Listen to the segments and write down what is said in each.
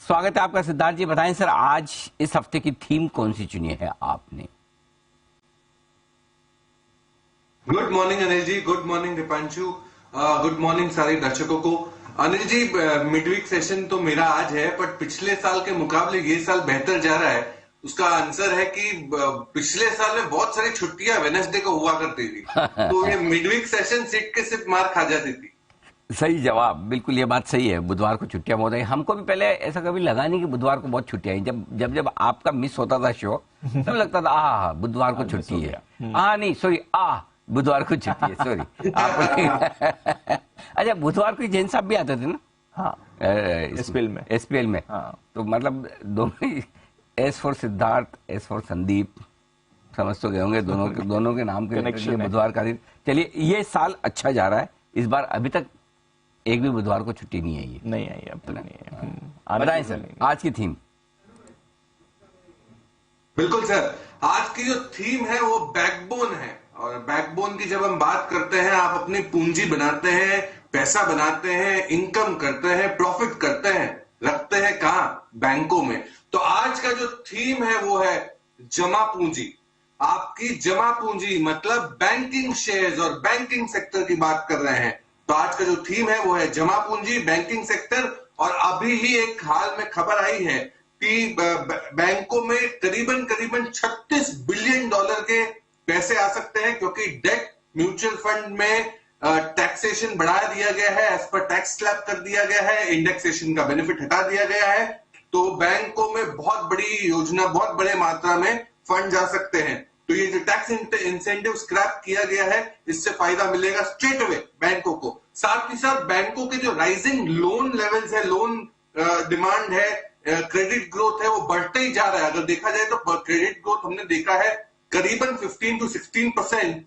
स्वागत है आपका सिद्धार्थ जी। बताएं सर, आज इस हफ्ते की थीम कौन सी चुनी है आपने? Good morning Anil ji, good morning Deepanshu, good morning सारे दर्शकों को। अनिल जी, मिडवीक सेशन तो मेरा आज है, बट पिछले साल के मुकाबले ये साल बेहतर जा रहा है। उसका आंसर है कि पिछले साल में बहुत सारी छुट्टियां वेडनेसडे को हुआ करती थी तो ये मिडवीक सेशन सिर्फ के सिर्फ मार खा जाती थी। सही जवाब, बिल्कुल ये बात सही है। बुधवार को छुट्टियां बहुत आई। हमको भी पहले ऐसा कभी लगा नहीं कि बुधवार को बहुत छुट्टियां आई। जब आपका मिस होता था शो तब लगता था बुधवार को छुट्टी है। नहीं सॉरी, बुधवार को छुट्टी है, सॉरी आप अच्छा, बुधवार को जैन साहब भी आते थे ना? हाँ, एसपीएल में। हाँ। तो मतलब दोनों, S for Siddharth, S for Sandeep, समझ तो गए होंगे दोनों के नाम के कनेक्शन। बुधवार का दिन, चलिए ये साल अच्छा जा रहा है। इस बार अभी तक एक भी बुधवार को छुट्टी नहीं आई है। नहीं आई, अब तक नहीं है। बताएं सर आज की थीम। बिल्कुल सर, आज की जो थीम है वो बैकबोन है। और बैकबोन की जब हम बात करते हैं, आप अपनी पूंजी बनाते हैं, पैसा बनाते हैं, इनकम करते हैं, प्रॉफिट करते हैं, रखते हैं कहां? बैंकों में। तो आज का जो थीम है वो है जमा पूंजी। आपकी जमा पूंजी मतलब बैंकिंग शेयर्स और बैंकिंग सेक्टर की बात कर रहे हैं। तो आज का जो थीम है वो है जमा पूंजी, बैंकिंग सेक्टर। और अभी ही एक हाल में खबर आई है कि बैंकों में करीबन 36 बिलियन डॉलर के पैसे आ सकते हैं, क्योंकि डेट म्यूचुअल फंड में टैक्सेशन बढ़ा दिया गया है, एज पर टैक्स स्लैब कर दिया गया है, इंडेक्सेशन का बेनिफिट हटा दिया गया है। तो बैंकों में बहुत बड़ी योजना, बहुत बड़े मात्रा में फंड जा सकते हैं। तो ये जो टैक्स इंसेंटिव स्क्रैप किया गया है, इससे फायदा मिलेगा स्ट्रेट अवे बैंकों को। साथ ही साथ बैंकों के जो राइजिंग लोन लेवल्स है, लोन डिमांड है, क्रेडिट ग्रोथ है, वो बढ़ते ही जा रहा है। अगर देखा जाए तो क्रेडिट ग्रोथ हमने देखा है करीबन 15 to 16%,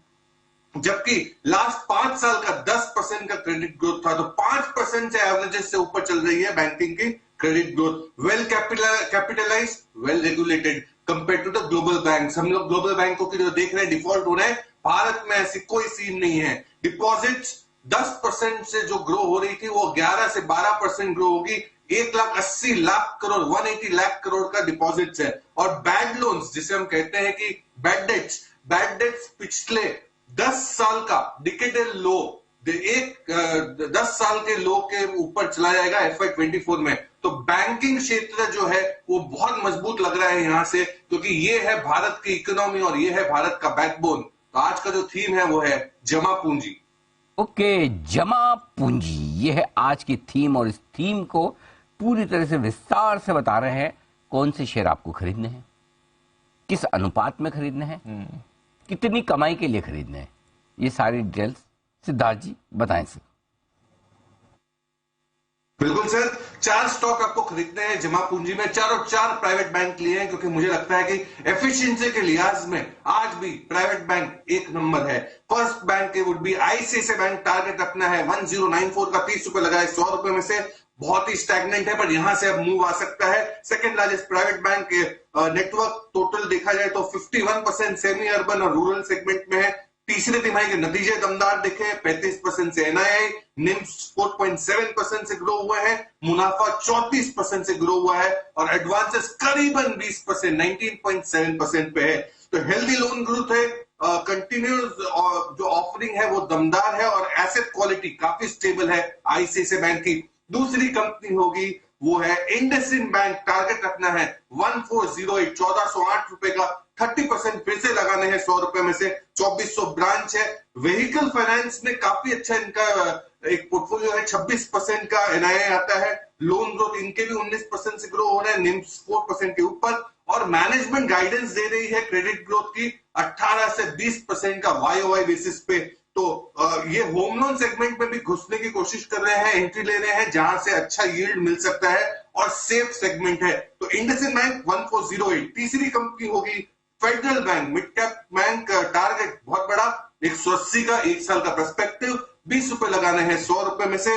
जबकि लास्ट 5 साल का 10% का क्रेडिट ग्रोथ था। तो 5% से एवरेजेस से ऊपर चल रही है बैंकिंग की credit growth. Well capitalise, well regulated compare to the global banks. हम लोग ग्लोबल बैंकों की जो देख रहे हैं डिफॉल्ट हो रहे हैं, भारत में ऐसी कोई सीन नहीं है। डिपॉजिट्स 10% से जो ग्रो हो रही थी वो 11 से 12% ग्रो होगी। 1,80,00,000 करोड़, 180 लाख करोड़ का डिपॉजिट्स है। और बैड लोन्स, जिसे हम कहते हैं कि बैड डेट्स पिछले 10 साल का डिकेडल लो, 10 साल के लो के ऊपर चला जाएगा FY24 में। तो बैंकिंग क्षेत्र जो है वो बहुत मजबूत लग रहा है यहां से, क्योंकि ये है भारत की इकोनॉमी और ये है भारत का बैकबोन। तो आज का जो थीम है वो है जमा पूंजी। ओके, जमा पूंजी, ये है आज की थीम। और इस थीम को पूरी तरह से विस्तार से बता रहे हैं कौन से शेयर आपको खरीदने हैं, किस अनुपात में खरीदने हैं, कितनी कमाई के लिए खरीदने हैं। ये सारी डिटेल्स सिद्धार्थ जी बताएं सर। बिल्कुल सर, 4 स्टॉक आपको खरीदने हैं जमा पूंजी में। 4 प्राइवेट बैंक लिए हैं, क्योंकि मुझे लगता है कि एफिशिएंसी के लिहाज में आज भी प्राइवेट बैंक एक नंबर है। फर्स्ट बैंक के would be ICICI bank. Target अपना है 1094 का, 30 रुपए लगाए 100 रुपए में से। बहुत ही स्टैग्नेंट है, पर यहां से अब मूव आ सकता है। सेकंड लार्जेस्ट प्राइवेट बैंक के नेटवर्क टोटल देखा जाए तो 51% सेमी अर्बन और रूरल सेगमेंट में है। तीसरे तिमाही के नतीजे दमदार दिखे, 35% से एनआईआई, निम्स 4.7% से ग्रो हुए हैं, मुनाफा 34% से ग्रो हुआ है और एडवांसेस करीबन 20%, 19.7% पे है। तो हेल्दी लोन ग्रोथ है, कंटिन्यूस जो ऑफरिंग है वो दमदार है और एसेट क्वालिटी काफी स्टेबल है आईसीआईसीआई बैंक की। दूसरी कंपनी होगी वो है इंडसइंड बैंक। टारगेट रखना है 1408, 1408 रुपए का, 30% फिर से लगाने हैं 100 रुपए में से। 2400 ब्रांच है। व्हीकल फाइनेंस में काफी अच्छा इनका एक पोर्टफोलियो है, 26% का एनआईआई आता है। लोन ग्रोथ इनके भी 19% से ग्रो हो रहे हैं, निम्स 4% के ऊपर। और मैनेजमेंट गाइडेंस दे रही है क्रेडिट ग्रोथ की 18 से 20% का वाईओवाई बेसिस पे। तो ये होम लोन सेगमेंट में भी घुसने की कोशिश कर रहे हैं, एंट्री ले रहे हैं जहां से अच्छा यील्ड मिल सकता है और सेफ सेगमेंट है। तो इंडसइंड बैंक 1408। तीसरी कंपनी होगी federal bank, mid cap bank. Target बहुत बड़ा, 180 का, 1 साल का पर्सपेक्टिव, 20 रुपए लगाने हैं 100 रुपए में से।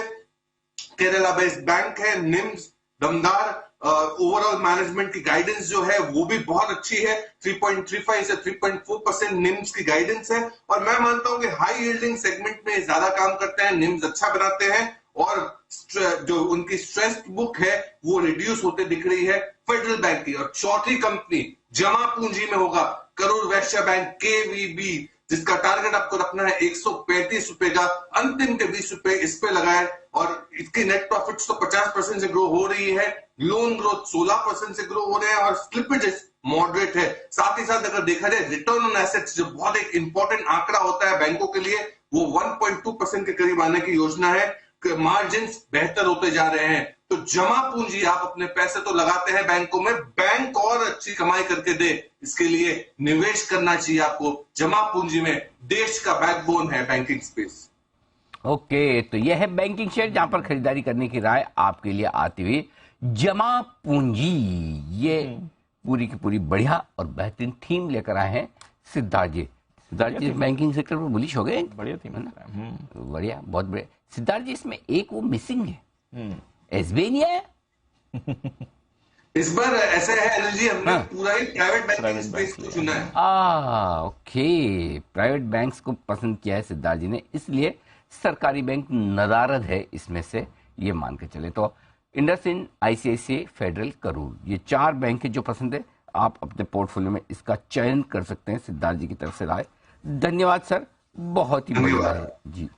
केरला बेस्ड बैंक है, निम्स दमदार। ओवरऑल मैनेजमेंट की गाइडेंस जो है वो भी बहुत अच्छी है, 3.35 से 3.4% निम्स की गाइडेंस है। और मैं मानता हूं कि हाई यील्डिंग सेगमेंट में ज्यादा काम करते हैं, निम्स अच्छा बनाते हैं और जो उनकी स्ट्रेस बुक है वो रिड्यूस होते दिख रही है फेडरल बैंक की। और चौथी कंपनी जमा पूंजी में होगा करूर वैश्य बैंक केवीबी, जिसका टारगेट आपको रखना है 135 रुपए का, अंतिम के 20 रुपए इस पे लगाए। और इसकी नेट प्रॉफिट्स तो 50% से ग्रो हो रही है, लोन ग्रोथ 16% से ग्रो हो रहे हैं और स्लिपेज मॉडरेट है। साथ ही साथ अगर देखा जाए रिटर्न ऑन एसेट्स, जो बहुत एक इंपॉर्टेंट आंकड़ा होता है बैंकों के लिए, वो 1.2% के करीब आने की योजना है। मार्जिन बेहतर होते जा रहे हैं। तो जमा पूंजी, आप अपने पैसे तो लगाते हैं बैंकों में, बैंक और अच्छी कमाई करके दे, इसके लिए निवेश करना चाहिए आपको जमा पूंजी में। देश का बैकबोन है बैंकिंग स्पेस। ओके, तो यह है बैंकिंग शेयर जहां पर खरीदारी करने की राय आपके लिए आती हुई जमा पूंजी। ये पूरी की पूरी बढ़िया और बेहतरीन थीम लेकर आए हैं सिद्धार्थ जी। सिद्धार्थ जी बैंकिंग सेक्टर पर बुलिश हो गए, बढ़िया थी है ना? बढ़िया, बहुत बढ़िया। सिद्धार्थ जी, इसमें एक वो मिसिंग है, एसबीआई नहीं आया इस बार। ऐसा है अनिल जी, हमने पूरा ही प्राइवेट बैंकिंग स्पेस को चुना है। ओके, प्राइवेट बैंक्स को पसंद किया है सिद्धार्थ जी ने, इसलिए सरकारी बैंक नदारद है इसमें से, ये मान के चले। तो इंडसइंड, आईसीआईसीआई, फेडरल, करूर, ये 4 बैंक है जो पसंद है। आप अपने पोर्टफोलियो में इसका चयन कर सकते हैं। सिद्धार्थ जी की तरफ से राय। धन्यवाद सर, बहुत ही बढ़िया है जी।